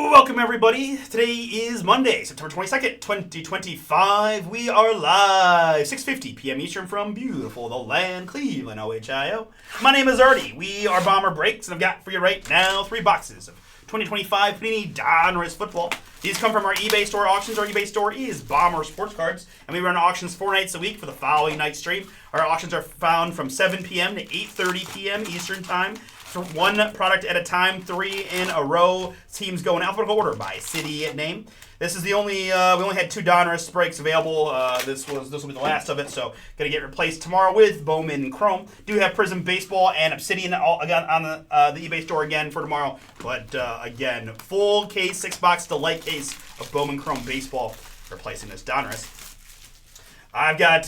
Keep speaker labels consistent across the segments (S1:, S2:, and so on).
S1: Welcome, everybody. Today is Monday, September 22nd, 2025. We are live, 6:50 p.m. Eastern from beautiful the land, Cleveland, Ohio. My name is Artie. We are Bomber Breaks, and I've got for you right now 3 boxes of 2025 Panini Donruss football. These come from our eBay store auctions. Our eBay store is Bomber Sports Cards, and we run auctions 4 nights a week for the following night stream. Our auctions are found from 7 p.m. to 8:30 p.m. Eastern Time. For 1 product at a time, 3 in a row. Teams go in alphabetical order by city name. This is the only we only had 2 Donruss breaks available. This will be the last of it, so gonna get replaced tomorrow with Bowman Chrome. Do have Prism Baseball and Obsidian all again on the eBay store again for tomorrow. But again, full case 6-box delight case of Bowman Chrome Baseball replacing this Donruss. I've got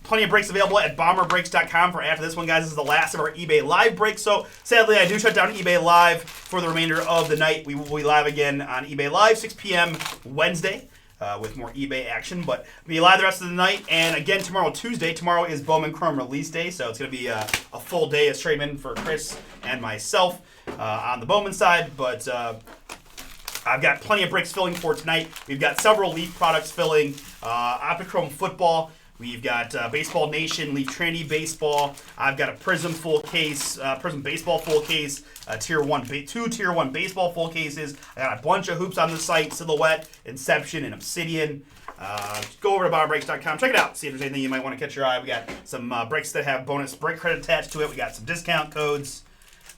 S1: plenty of breaks available at bomberbreaks.com for after this one, guys. This is the last of our eBay Live breaks. So, sadly, I do shut down eBay Live for the remainder of the night. We will be live again on eBay Live, 6 p.m. Wednesday with more eBay action. But we'll be live the rest of the night. And again, tomorrow, Tuesday. Tomorrow is Bowman Chrome release day. So, it's going to be a full day of streaming for Chris and myself on the Bowman side. But I've got plenty of breaks filling for tonight. We've got several Leaf products filling. Optichrome football. We've got Baseball Nation, Leaf Trinity Baseball. I've got a Prism full case, Prism Baseball full case, Tier 1, 2 Tier 1 Baseball full cases. I got a bunch of hoops on the site, Silhouette, Inception, and Obsidian. Go over to BomberBreaks.com. Check it out. See if there's anything you might want to catch your eye. We got some breaks that have bonus break credit attached to it. We got some discount codes.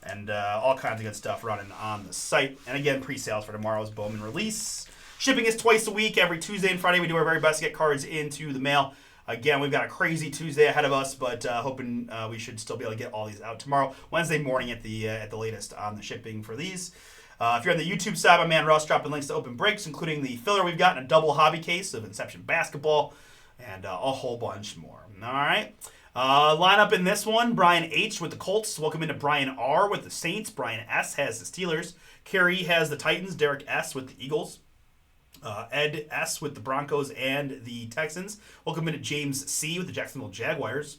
S1: And all kinds of good stuff running on the site. And again, pre-sales for tomorrow's Bowman release. Shipping is twice a week. Every Tuesday and Friday, we do our very best to get cards into the mail. Again, we've got a crazy Tuesday ahead of us, but hoping we should still be able to get all these out tomorrow. Wednesday morning at the latest on the shipping for these. If you're on the YouTube side, my man Russ dropping links to open breaks, including the filler we've got in a double hobby case of Inception Basketball, and a whole bunch more. All right. Lineup in this one, Brian H. with the Colts. Welcome into Brian R. with the Saints. Brian S. has the Steelers. Kerry has the Titans. Derek S. with the Eagles. Ed S. with the Broncos and the Texans. Welcome into James C. with the Jacksonville Jaguars.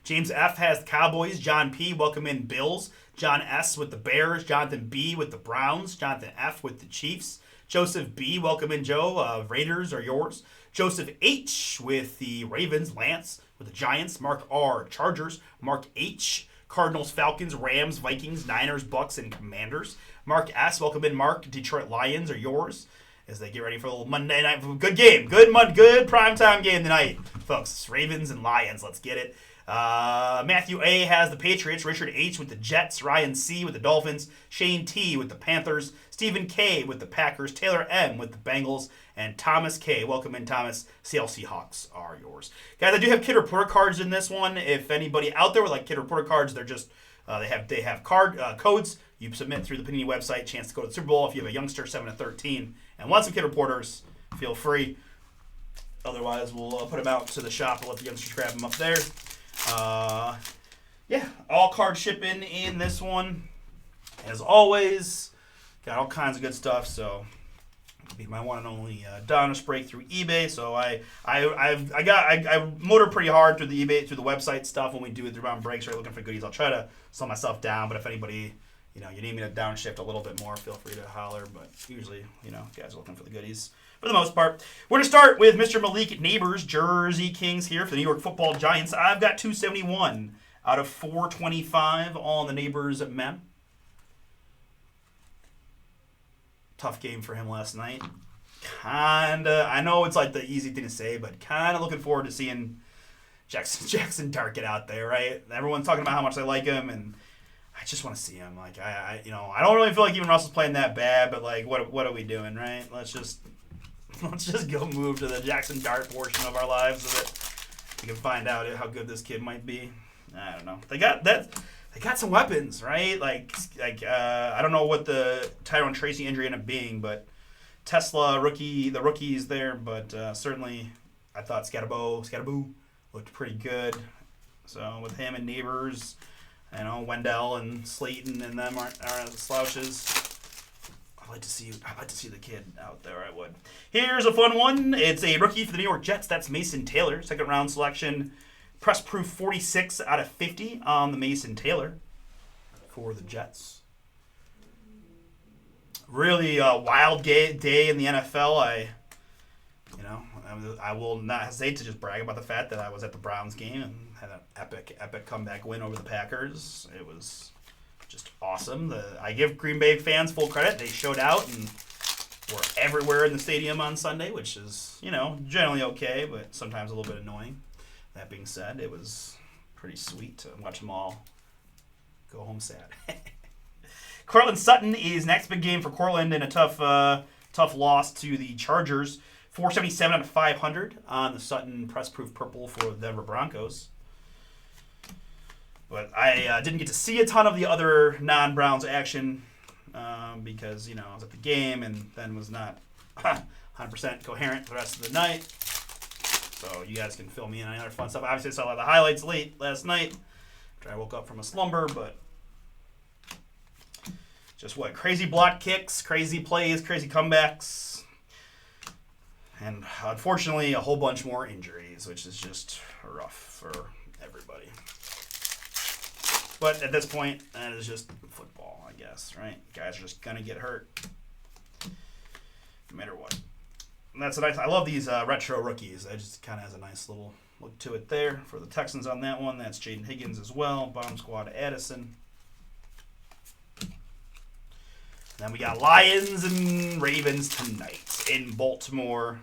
S1: James F. has the Cowboys. John P. welcome in Bills. John S. with the Bears. Jonathan B. with the Browns. Jonathan F. with the Chiefs. Joseph B. welcome in Joe. Raiders are yours. Joseph H. with the Ravens. Lance with the Giants. Mark R. Chargers. Mark H. Cardinals, Falcons, Rams, Vikings, Niners, Bucks, and Commanders. Mark S. welcome in Mark. Detroit Lions are yours as they get ready for a little Monday night. Good game. Good primetime game tonight, folks. Ravens and Lions. Let's get it. Matthew A. has the Patriots. Richard H. with the Jets. Ryan C. with the Dolphins. Shane T. with the Panthers. Stephen K. with the Packers. Taylor M. with the Bengals. And Thomas K. Welcome in, Thomas. Seattle Seahawks are yours. Guys, I do have Kid Reporter cards in this one. If anybody out there would like Kid Reporter cards, they're just they have card codes. You submit through the Panini website. Chance to go to the Super Bowl. If you have a youngster 7 to 13 and want some Kid Reporters, feel free. Otherwise, we'll put them out to the shop. We'll let the youngsters grab them up there. Yeah, all card shipping in this one. As always, got all kinds of good stuff. So, be my one and only Donruss break through eBay. So I motor pretty hard through the eBay, through the website stuff when we do it through round breaks. Or looking for goodies, I'll try to sell myself down. But if anybody, you need me to downshift a little bit more, feel free to holler. But usually, guys are looking for the goodies for the most part. We're going to start with Mr. Malik Neighbors, Jersey Kings here for the New York Football Giants. I've got 271 out of 425 on the Neighbors men. Tough game for him last night. I know it's like the easy thing to say, but kinda looking forward to seeing Jackson Dart get out there, right? Everyone's talking about how much they like him, and I just want to see him. Like I don't really feel like even Russell's playing that bad, but like what are we doing, right? Let's just go move to the Jackson Dart portion of our lives so that we can find out how good this kid might be. I don't know. They got some weapons, right? Like I don't know what the Tyrone Tracy injury ended up being, but Tesla the rookies there, but certainly I thought Scattaboo looked pretty good. So with him and Neighbors, Wendell and Slayton and them aren't slouches. I'd like to see the kid out there. I would. Here's a fun one. It's a rookie for the New York Jets. That's Mason Taylor, second round selection. Press proof 46 out of 50 on the Mason Taylor for the Jets. Really wild day in the NFL. I will not hesitate to just brag about the fact that I was at the Browns game and had an epic comeback win over the Packers. It was just awesome. I give Green Bay fans full credit. They showed out and were everywhere in the stadium on Sunday, which is, generally okay, but sometimes a little bit annoying. That being said, it was pretty sweet to watch them all go home sad. Cortland Sutton is next big game for Cortland in a tough loss to the Chargers. 477 out of 500 on the Sutton press-proof purple for the Denver Broncos. But I didn't get to see a ton of the other non-Browns action because, I was at the game and then was not 100% coherent the rest of the night. So you guys can fill me in on other fun stuff. Obviously, I saw a lot of the highlights late last night after I woke up from a slumber, but just crazy block kicks, crazy plays, crazy comebacks. And unfortunately, a whole bunch more injuries, which is just rough for everybody. But at this point, that is just football, I guess, right? Guys are just going to get hurt no matter what. And that's nice. I love these retro rookies. It just kind of has a nice little look to it there. For the Texans on that one, that's Jaden Higgins as well. Bomb Squad Addison. Then we got Lions and Ravens tonight in Baltimore.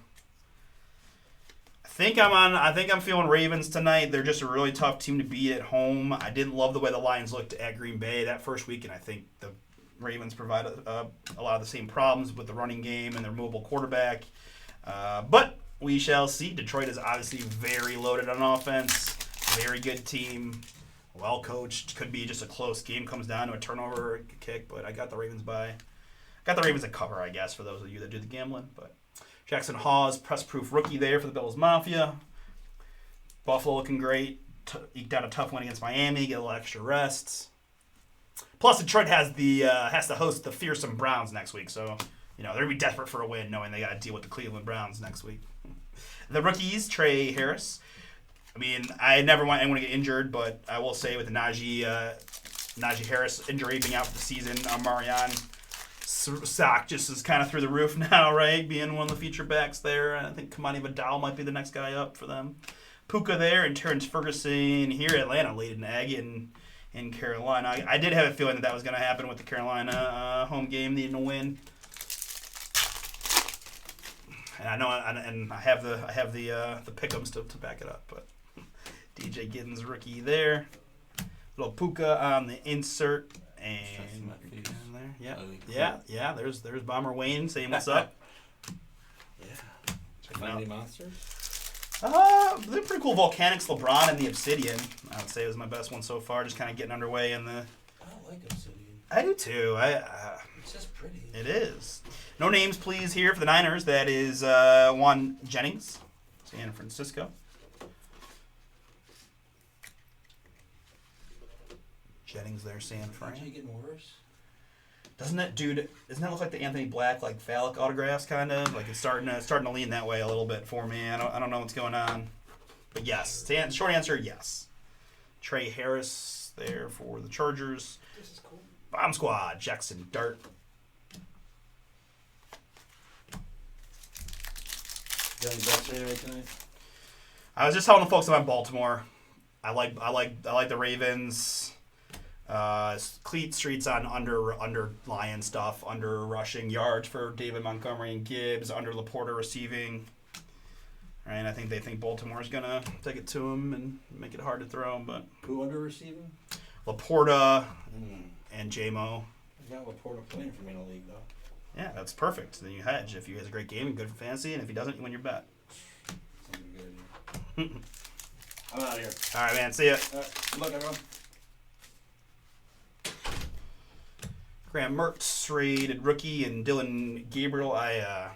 S1: I think I'm feeling Ravens tonight. They're just a really tough team to beat at home. I didn't love the way the Lions looked at Green Bay that first week, and I think the Ravens provide a lot of the same problems with the running game and their mobile quarterback. But we shall see. Detroit is obviously very loaded on offense. Very good team. Well coached. Could be just a close game. Comes down to a turnover kick, but I got the Ravens at cover, I guess, for those of you that do the gambling. But Jackson Hawes, press-proof rookie there for the Bills Mafia. Buffalo looking great. Eked out a tough win against Miami. Get a little extra rest. Plus, Detroit has to host the fearsome Browns next week, so they're gonna be desperate for a win, knowing they got to deal with the Cleveland Browns next week. The rookies, Trey Harris. I mean, I never want anyone to get injured, but I will say with the Najee Harris injury being out for the season, Marion stock just is kind of through the roof now, right? Being one of the feature backs there. I think Kamani Vidal might be the next guy up for them. Puka there and Terrence Ferguson here. Atlanta lead an egg in Carolina. I did have a feeling that was going to happen with the Carolina home game needing to win. And I know, and I have the pick'ems to back it up. But DJ Giddens rookie there. Little Puka on the insert. And there. Yeah. There's Bomber Wayne saying what's up.
S2: Yeah. Find any monsters?
S1: They're pretty cool. Volcanics, LeBron, and the Obsidian. I would say was my best one so far. Just kind of getting underway in the.
S2: I like Obsidian.
S1: I do too.
S2: It's just pretty.
S1: It is. No names, please. Here for the Niners. That is Juan Jennings, San Francisco. Jennings there, San Fran.
S2: Is getting worse?
S1: Doesn't that look like the Anthony Black phallic autographs kind of? Like it's starting to lean that way a little bit for me. I don't know what's going on. But yes. Short answer, yes. Trey Harris there for the Chargers.
S2: This is cool.
S1: Bomb Squad, Jackson Dart.
S2: You got any bets or anything tonight?
S1: I was just telling the folks about Baltimore. I like the Ravens. Cleat Streets on under Lion stuff, under rushing yards for David Montgomery and Gibbs, under Laporta receiving. Right, I think they think Baltimore's gonna take it to him and make it hard to throw him. But
S2: who under receiving?
S1: Laporta and J-Mo.
S2: I got Laporta playing for me in the league though.
S1: Yeah, that's perfect. Then you hedge. If he has a great game, good for fantasy, and if he doesn't, you win your bet.
S2: Sounds good. I'm out of here.
S1: All right, man. See ya.
S2: Good luck, everyone.
S1: Graham Mertz, rated rookie, and Dylan Gabriel. I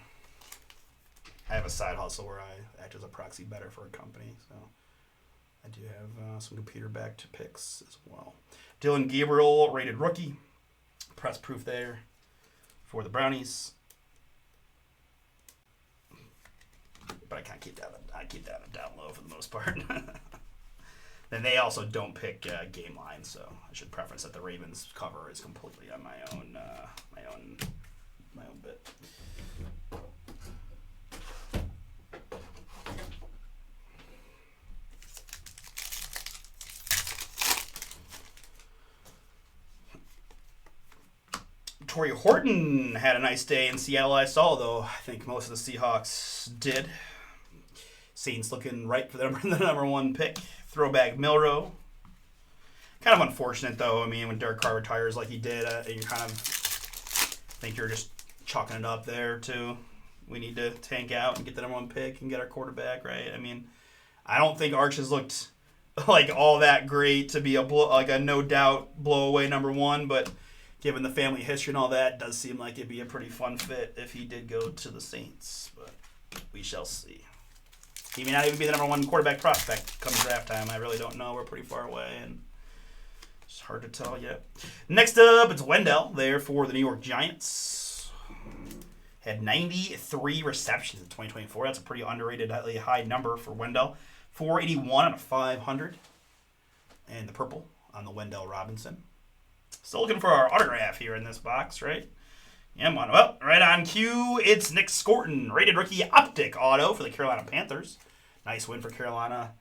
S1: have a side hustle where I act as a proxy bettor for a company, so I do have some computer-backed picks as well. Dylan Gabriel, rated rookie, press proof there for the Brownies. But I kind of keep that down low for the most part. Then they also don't pick game lines, so I should preference that the Ravens cover is completely on my own Torrey Horton had a nice day in Seattle, I saw, though. I think most of the Seahawks did. Saints looking right for the number 1 pick. Throwback Milrow. Kind of unfortunate, though. I mean, when Derek Carr retires like he did, you kind of think you're just chalking it up there, too. We need to tank out and get the number 1 pick and get our quarterback, right? I mean, I don't think Arch has looked like all that great to be a no doubt blow away number 1, but given the family history and all that, it does seem like it'd be a pretty fun fit if he did go to the Saints. But we shall see. He may not even be the number 1 quarterback prospect come draft time. I really don't know. We're pretty far away, and it's hard to tell yet. Next up, it's Wendell there for the New York Giants. Had 93 receptions in 2024. That's a pretty underrated, high number for Wendell. 481 out of 500. And the purple on the Wendell Robinson. Still looking for our autograph here in this box, right? Yeah, well, right on cue, it's Nick Scorton, rated rookie optic auto for the Carolina Panthers. Nice win for Carolina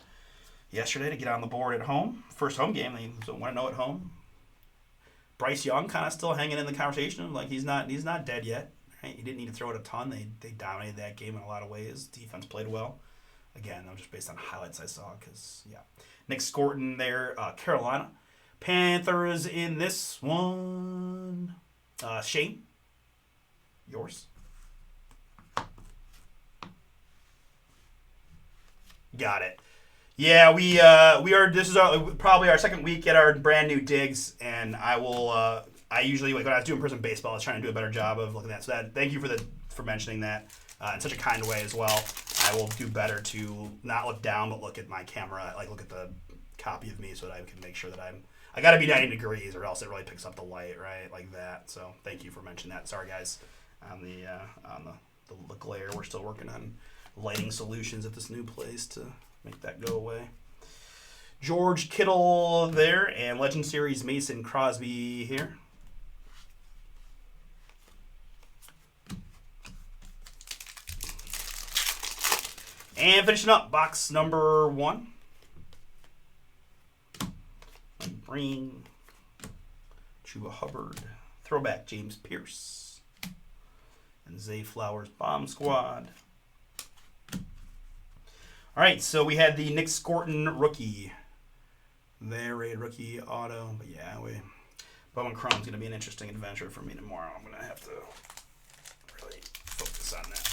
S1: yesterday to get on the board at home. First home game, they don't want to know at home. Bryce Young kind of still hanging in the conversation, like he's not dead yet. Right? He didn't need to throw it a ton. They dominated that game in a lot of ways. Defense played well. Again, that was just based on highlights I saw, because, yeah. Nick Scorton there, Carolina. Panthers in this one. Shane, yours. Got it. Yeah, we are. This is probably our second week at our brand new digs, and I will. I usually, like when I was doing prison baseball, I was trying to do a better job of looking at that. So thank you for mentioning that in such a kind way as well. I will do better to not look down, but look at my camera, like look at the copy of me, so that I can make sure that I got to be 90 degrees, or else it really picks up the light, right, like that. So thank you for mentioning that. Sorry, guys, on the glare. We're still working on lighting solutions at this new place to make that go away. George Kittle there, and Legend Series Mason Crosby here. And finishing up, box number 1. Green, Chuba Hubbard, throwback James Pierce, and Zay Flowers Bomb Squad. All right, so we had the Nick Scorton rookie. There, a rookie auto. But yeah, Bowman Chrome's going to be an interesting adventure for me tomorrow. I'm going to have to really focus on that.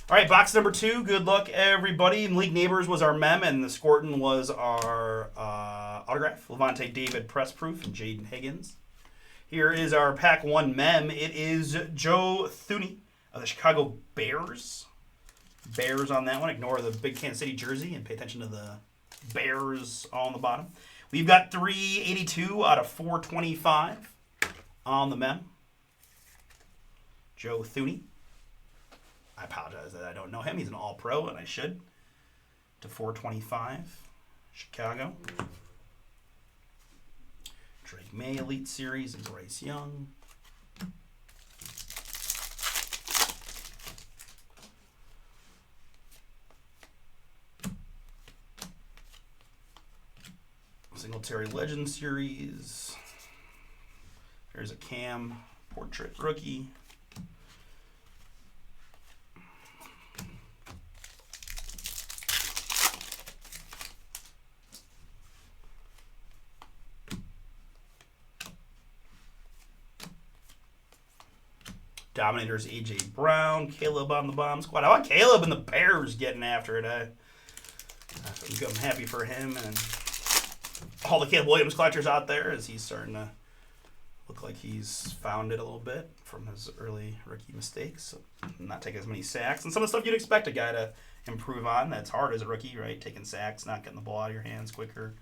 S1: All right, box number 2. Good luck, everybody. League Neighbors was our mem, and the Scorton was our autograph. Levante David press proof and Jaden Higgins. Here is our pack 1 mem. It is Joe Thuney of the Chicago Bears. Bears on that one. Ignore the big Kansas City jersey and pay attention to the Bears on the bottom. We've got 382 out of 425 on the mem. Joe Thuney. I apologize that I don't know him. He's an all-pro, and I should. To 425, Chicago. Drake May Elite Series and Bryce Young. Singletary Legend Series. There's a Cam Portrait Rookie. Dominators A.J. Brown, Caleb on the bomb squad. I want Caleb and the Bears getting after it. I'm happy for him and all the Caleb Williams collectors out there, as he's starting to look like he's found it a little bit from his early rookie mistakes. So not taking as many sacks. And some of the stuff you'd expect a guy to improve on. That's hard as a rookie, right? Taking sacks, not getting the ball out of your hands quicker,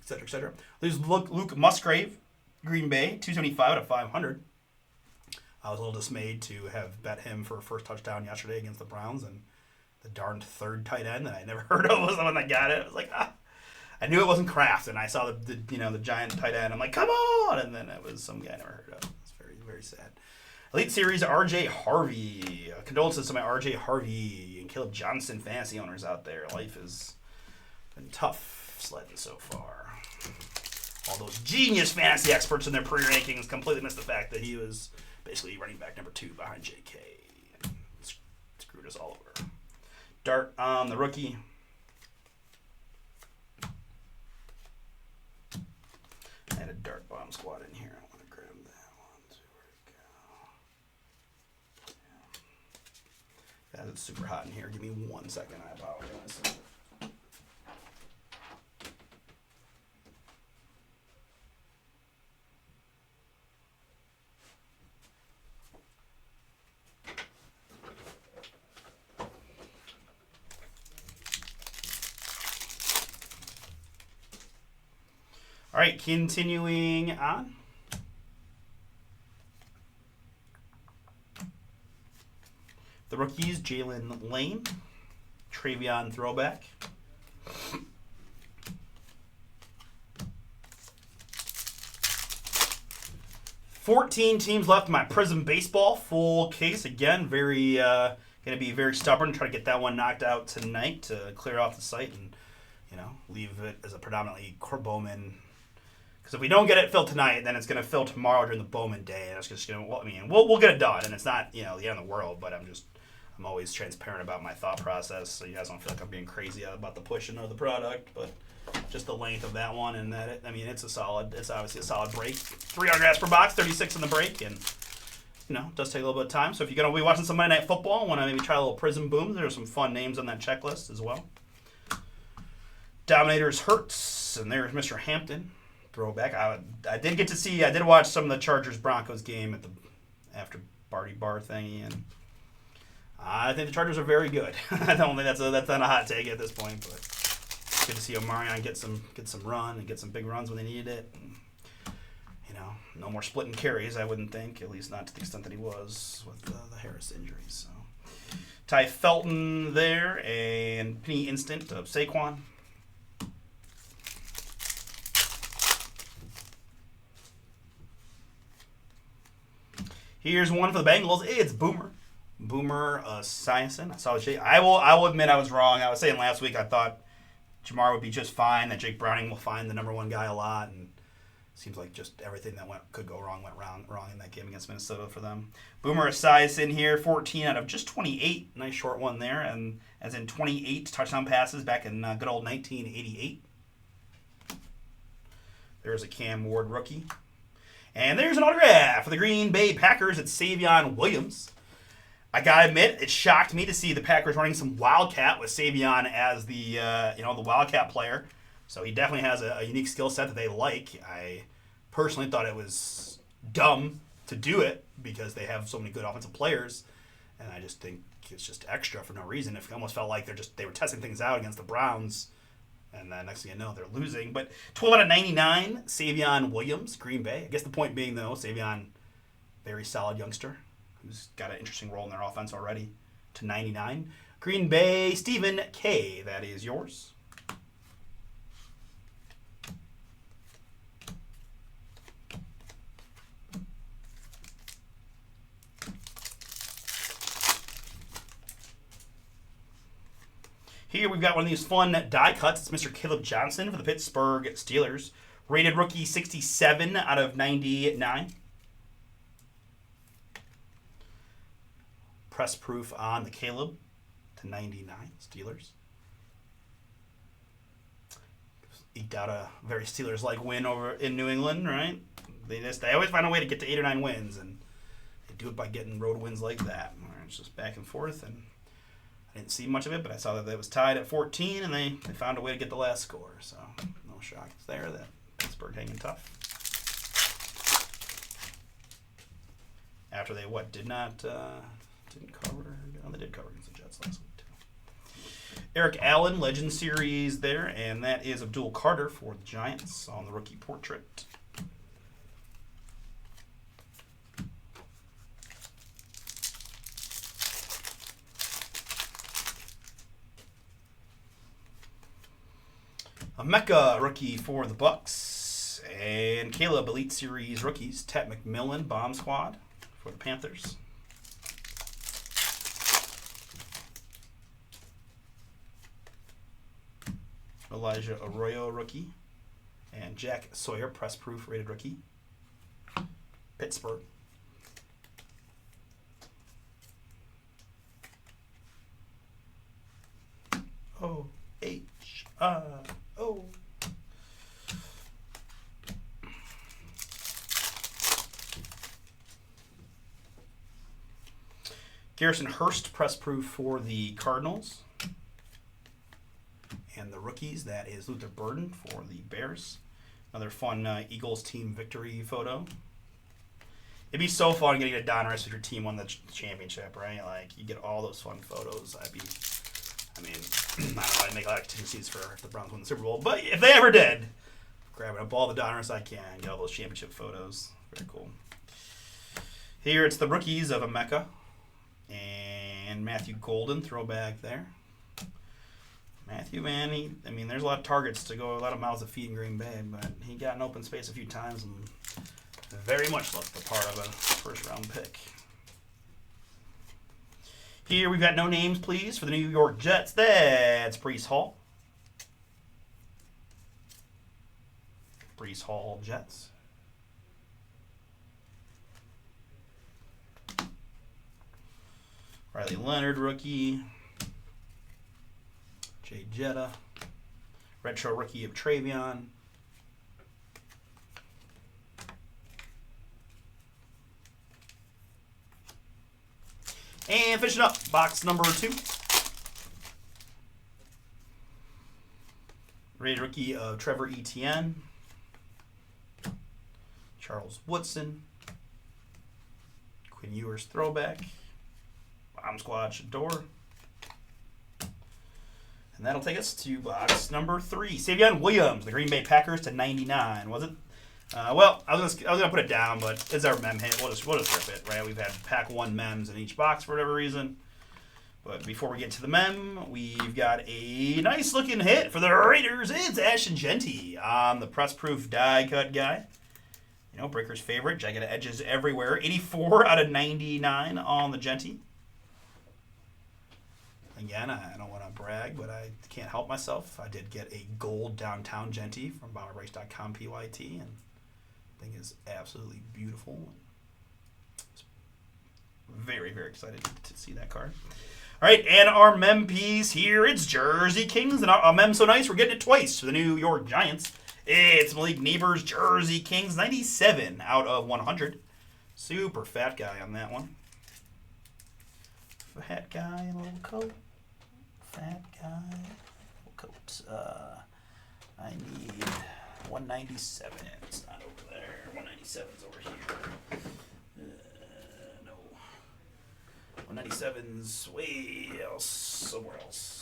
S1: et cetera, et cetera. There's Luke Musgrave, Green Bay, 275 out of 500. I was a little dismayed to have bet him for a first touchdown yesterday against the Browns, and the darned third tight end that I never heard of was the one that got it. I was like, I knew it wasn't Kraft, and I saw the giant tight end. I'm like, come on! And then it was some guy I never heard of. It's very, very sad. Elite Series R.J. Harvey. Condolences to my R.J. Harvey and Caleb Johnson fantasy owners out there. Life has been tough sledding so far. all those genius fantasy experts in their pre-rankings completely missed the fact that he was basically running back number 2 behind J.K. Screwed us all over. Dart on the rookie. I had a dart bomb squad in here. I want to grab that one. See where it go. Yeah. It's super hot in here. Give me 1 second. I apologize. All right, continuing on. The rookies, Jalen Lane, Travion throwback. $14 teams left in my Prism Baseball full case. Again, going to be very stubborn. Try to get that one knocked out tonight to clear off the site and, leave it as a predominantly Bowman. Because if we don't get it filled tonight, then it's going to fill tomorrow during the Bowman day, and it's just going to. We'll get it done, and it's not the end of the world. But I'm always transparent about my thought process, so you guys don't feel like I'm being crazy about the pushing of the product. But just the length of that one, and it's obviously a solid break. 3 autographs per box, 36 in the break, and it does take a little bit of time. So if you're going to be watching some Monday Night Football, want to maybe try a little Prism Boom, there's some fun names on that checklist as well. Dominators Hurts, and there's Mr. Hampton. Throwback. I did watch some of the Chargers-Broncos game at the after Barty Bar thingy, and I think the Chargers are very good. I don't think that's not a hot take at this point, but it's good to see Omarion get some run and get some big runs when they needed it. And, no more splitting carries, I wouldn't think, at least not to the extent that he was with the Harris injuries. So, Ty Felton there, and Penny Instant of Saquon. Here's one for the Bengals. It's Boomer Esiason. I will admit I was wrong. I was saying last week I thought Jamar would be just fine, that Jake Browning will find the number 1 guy a lot, and it seems like just everything that could go wrong went wrong in that game against Minnesota for them. Boomer Esiason here, 14 out of just 28. Nice short one there, and as in 28 touchdown passes back in good old 1988. There's a Cam Ward rookie. And there's an autograph for the Green Bay Packers. It's Savion Williams. I gotta admit, it shocked me to see the Packers running some Wildcat with Savion as the the Wildcat player. So he definitely has a unique skill set that they like. I personally thought it was dumb to do it because they have so many good offensive players, and I just think it's just extra for no reason. It almost felt like they were testing things out against the Browns. And then next thing you know, they're losing. But 12 out of 99, Savion Williams, Green Bay. I guess the point being, though, Savion, very solid youngster who's got an interesting role in their offense already to 99. Green Bay, Stephen K. That is yours. Here we've got one of these fun die cuts. It's Mr. Caleb Johnson for the Pittsburgh Steelers. Rated rookie 67 out of 99. Press proof on the Caleb to 99 Steelers. Eked out a very Steelers-like win over in New England, right? They always find a way to get to 8 or 9 wins, and they do it by getting road wins like that. It's just back and forth, and I didn't see much of it, but I saw that it was tied at 14, and they found a way to get the last score. So no shock there that Pittsburgh hanging tough. After they didn't cover? No, they did cover against the Jets last week too. Eric Allen, Legend Series there, and that is Abdul Carter for the Giants on the rookie portrait. A Mecca rookie for the Bucks, and Caleb Elite Series rookies, Tet McMillan, Bomb Squad for the Panthers. Elijah Arroyo rookie, And Jack Sawyer, press proof, rated rookie. Pittsburgh. O-H-I-O. Garrison Hurst, press proof for the Cardinals. And the rookies, that is Luther Burden for the Bears. Another fun Eagles team victory photo. It'd be so fun getting a Donruss if your team won the championship, right? Like, you get all those fun photos. I don't know, I'd make a lot of tendencies for if the Browns win the Super Bowl. But if they ever did, grabbing up all the Donruss I can, get all those championship photos. Very cool. Here it's the rookies of Emeka. And Matthew Golden, throwback there. Matthew, man, there's a lot of targets to go, a lot of mouths to feed in Green Bay, but he got an open space a few times and very much looked the part of a first-round pick. Here we've got no names, please, for the New York Jets. That's Breece Hall. Breece Hall, Jets. Riley Leonard, rookie. Jay Jetta. Retro rookie of Travion. And finishing up, box number 2. Rated rookie of Trevor Etienne. Charles Woodson. Quinn Ewers throwback. Bomb Squad Shador. And that'll take us to box number 3. Savion Williams, the Green Bay Packers to 99. Was it? Well, I was gonna put it down, but it's our mem hit. We'll just rip it, right? We've had pack 1 mems in each box for whatever reason. But before we get to the mem, we've got a nice looking hit for the Raiders. It's Ashton Genty on the press proof die cut guy. You know, Breaker's favorite, jagged edges everywhere. 84 out of 99 on the Genty. Again, I don't want to brag, but I can't help myself. I did get a gold downtown Genty from BomberBreaks.com PYT, and I think it's absolutely beautiful. Very, very excited to see that card. All right, and our mem piece here, it's Jersey Kings, and our mem so nice, we're getting it twice for the New York Giants. It's Malik Neighbors, Jersey Kings, 97 out of 100. Super fat guy on that one. Fat guy in a little coat. Fat guy, little coat. I need 197. It's not over there. 197's over here. No. 197's way else, somewhere else.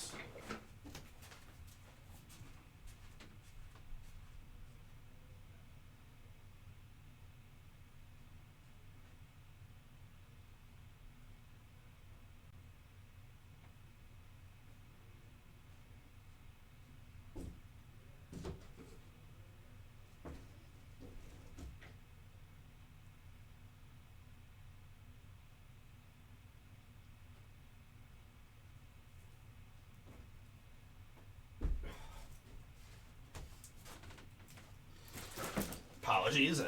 S1: Apologies.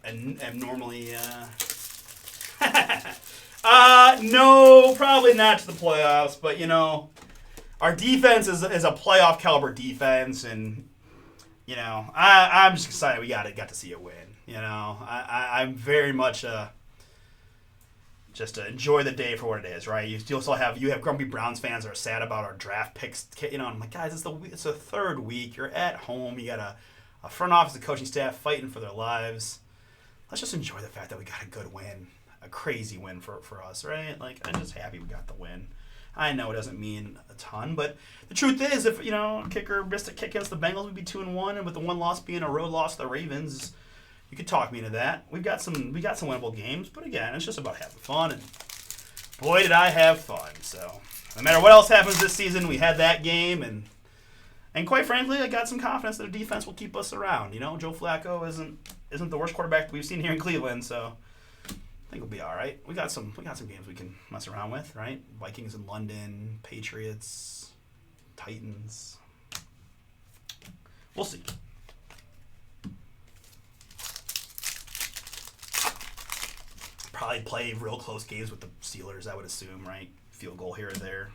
S1: I'm normally no, probably not to the playoffs, but you know, our defense is a playoff caliber defense, and you know, I'm just excited we got to see it win. You know, I'm very much just to enjoy the day for what it is, right? You have grumpy Browns fans that are sad about our draft picks. You know, I'm like, guys, it's the third week. You're at home. You got a front office and coaching staff fighting for their lives. Let's just enjoy the fact that we got a good win, a crazy win for us, right? Like, I'm just happy we got the win. I know it doesn't mean a ton, but the truth is, if you know, kicker missed a kick against the Bengals, we'd be 2-1, and with the one loss being a road loss to the Ravens, you could talk me into that. We got some winnable games, but again, it's just about having fun, and boy, did I have fun. So no matter what else happens this season, we had that game, and quite frankly, I got some confidence that the defense will keep us around. You know, Joe Flacco isn't the worst quarterback that we've seen here in Cleveland, so I think we'll be all right. We got some games we can mess around with, right? Vikings in London, Patriots, Titans. We'll see. Probably play real close games with the Steelers, I would assume, right? Field goal here or there.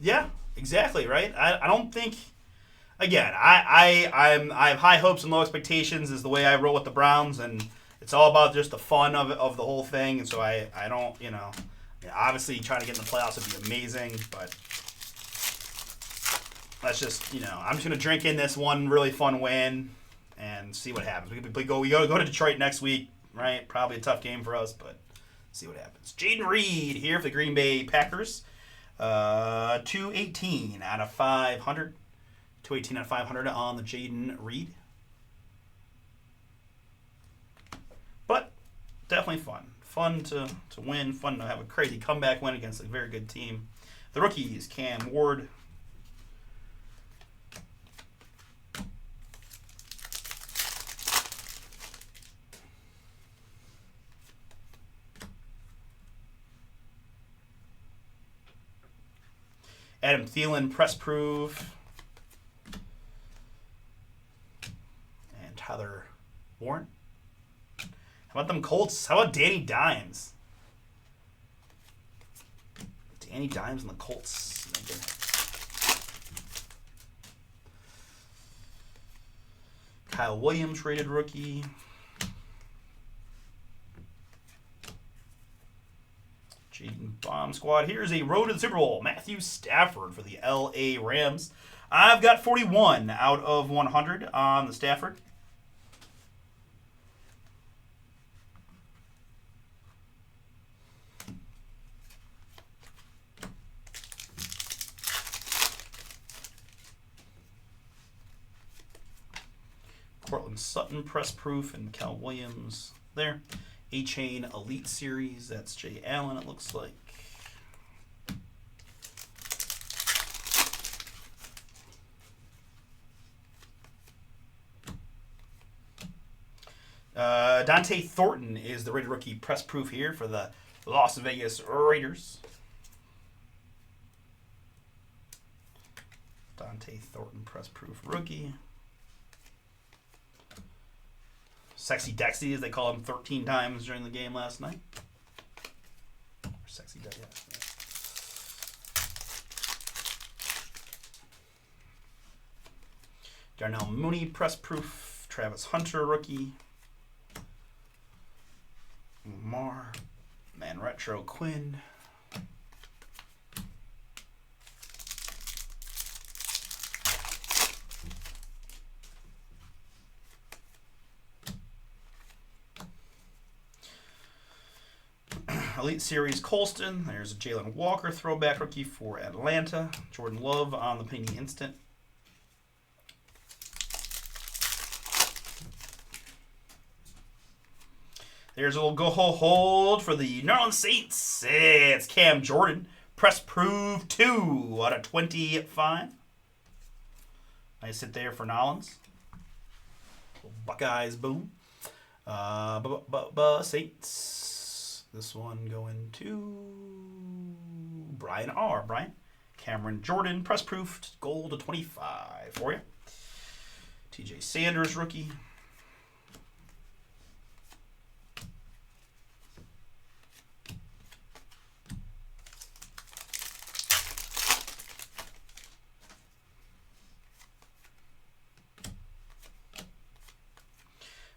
S1: Yeah, exactly, right? I don't think. Again, I have high hopes and low expectations is the way I roll with the Browns, and it's all about just the fun of the whole thing. And so I don't, obviously trying to get in the playoffs would be amazing, but let's just, I'm just gonna drink in this one really fun win and see what happens. We go to Detroit next week, right? Probably a tough game for us, but see what happens. Jaden Reed here for the Green Bay Packers. 218 out of 500. 218 out of 500 on the Jaden Reed. But definitely fun. Fun to win. Fun to have a crazy comeback win against a very good team. The rookies, Cam Ward. Adam Thielen, press proof. And Tyler Warren. How about them Colts? How about Danny Dimes? Danny Dimes and the Colts. Kyle Williams, rated rookie. Jaden Bomb Squad. Here's a road to the Super Bowl. Matthew Stafford for the LA Rams. I've got 41 out of 100 on the Stafford. Cortland Sutton, press proof, and Cal Williams there. A-Chain Elite Series, that's Jay Allen, it looks like. Dante Thornton is the rated rookie press proof here for the Las Vegas Raiders. Dante Thornton press proof rookie. Sexy Dexy, as they call him 13 times during the game last night. Or Sexy Dexy. Yeah. Darnell Mooney, press proof. Travis Hunter, rookie. Lamar. Man Retro Quinn. Elite Series Colston. There's a Jalen Walker throwback rookie for Atlanta. Jordan Love on the Panini Instant. There's a little go hold for the New Orleans Saints. It's Cam Jordan. Press proof 2 out of 25. Nice hit there for Nolans. Buckeyes, boom. Saints. This one going to Brian R. Brian. Cameron Jordan, press proof, gold to 25 for you. TJ Sanders, rookie.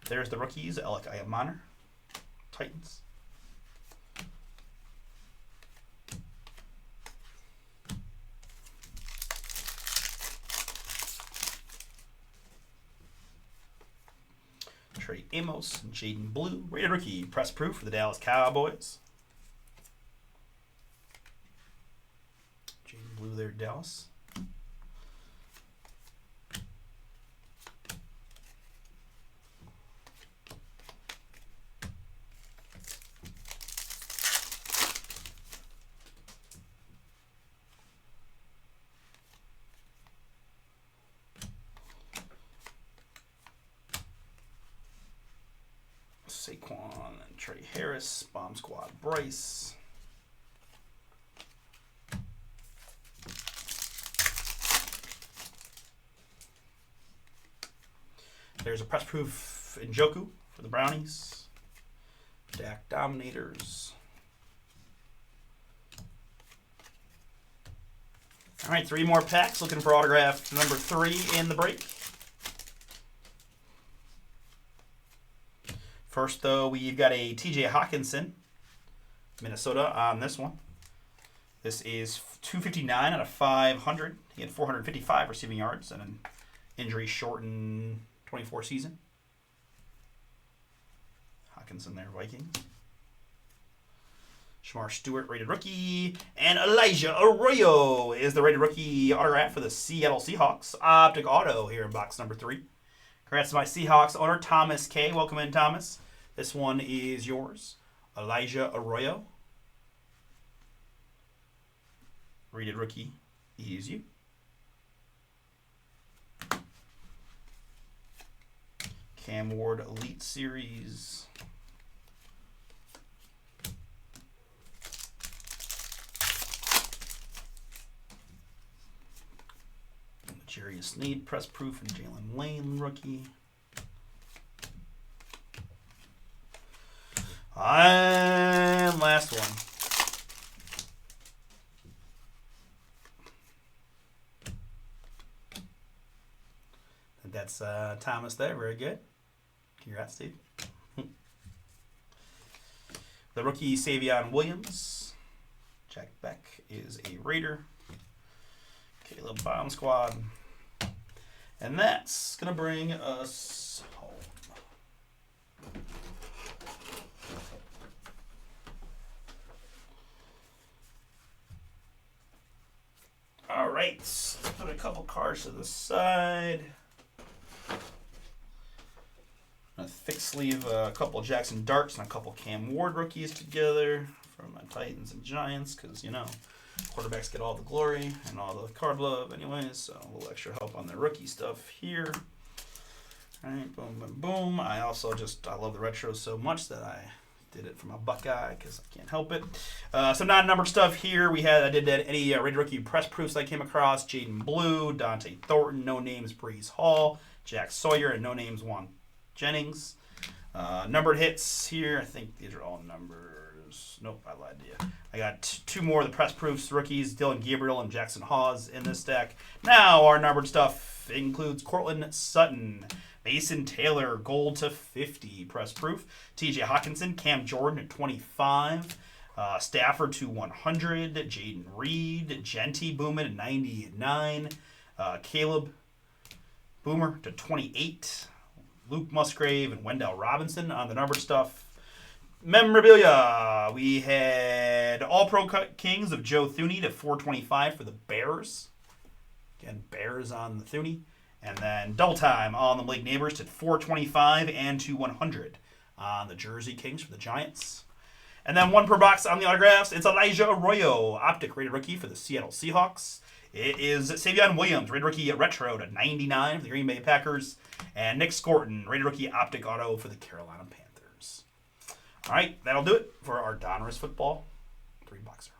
S1: There's the rookies, Alec Ayamana, Titans. Trey Amos and Jaden Blue, rated rookie, press proof for the Dallas Cowboys. Jaden Blue there, Dallas. Saquon and Trey Harris, Bomb Squad Bryce. There's a press proof Njoku for the Brownies. Dak Dominators. All right, 3 more packs. Looking for autograph number 3 in the break. First, though, we've got a TJ Hawkinson, Minnesota, on this one. This is 259 out of 500. He had 455 receiving yards and an injury-shortened 24 season. Hawkinson there, Vikings. Shamar Stewart, rated rookie. And Elijah Arroyo is the rated rookie autograph for the Seattle Seahawks. Optic auto here in box number 3. Congrats to my Seahawks owner, Thomas K. Welcome in, Thomas. This one is yours. Elijah Arroyo. Rated rookie is you. Cam Ward Elite Series. Jarius Sneed, press proof, and Jalen Lane, rookie. And last one. And that's Thomas there. Very good. Congrats, Steve. The rookie, Savion Williams. Jack Beck is a Raider. Caleb Bomb Squad. And that's going to bring us home. All right. Let's put a couple cards to the side. A thick sleeve, a couple of Jackson Darts and a couple Cam Ward rookies together from the Titans and Giants because, you know, quarterbacks get all the glory and all the card love anyways, so a little extra help on the rookie stuff here. All right, boom, boom, boom. I love the retros so much that I did it from a Buckeye because I can't help it. Some non-numbered stuff here. I did any rated rookie press proofs I came across. Jaden Blue, Dante Thornton, no names Breeze Hall, Jack Sawyer, and no names Juan Jennings. Numbered hits here. I think these are all numbers. Nope, I lied to you. I got 2 more of the press proofs rookies, Dylan Gabriel and Jackson Hawes in this deck. Now our numbered stuff includes Cortland Sutton, Mason Taylor, gold to 50 press proof, TJ Hawkinson, Cam Jordan at 25, Stafford to 100, Jaden Reed, Genty Boomin at 99, Caleb Boomer to 28, Luke Musgrave and Wendell Robinson on the numbered stuff. Memorabilia. We had All-Pro Kings of Joe Thuney to 425 for the Bears. Again, Bears on the Thuney. And then double time on the Malik Neighbors to 425 and to 100 on the Jersey Kings for the Giants. And then 1 per box on the autographs. It's Elijah Arroyo, Optic rated rookie for the Seattle Seahawks. It is Savion Williams, rated rookie retro to 99 for the Green Bay Packers. And Nick Scorton, rated rookie Optic auto for the Carolina Panthers. All right, that'll do it for our Donruss Football 3-boxer.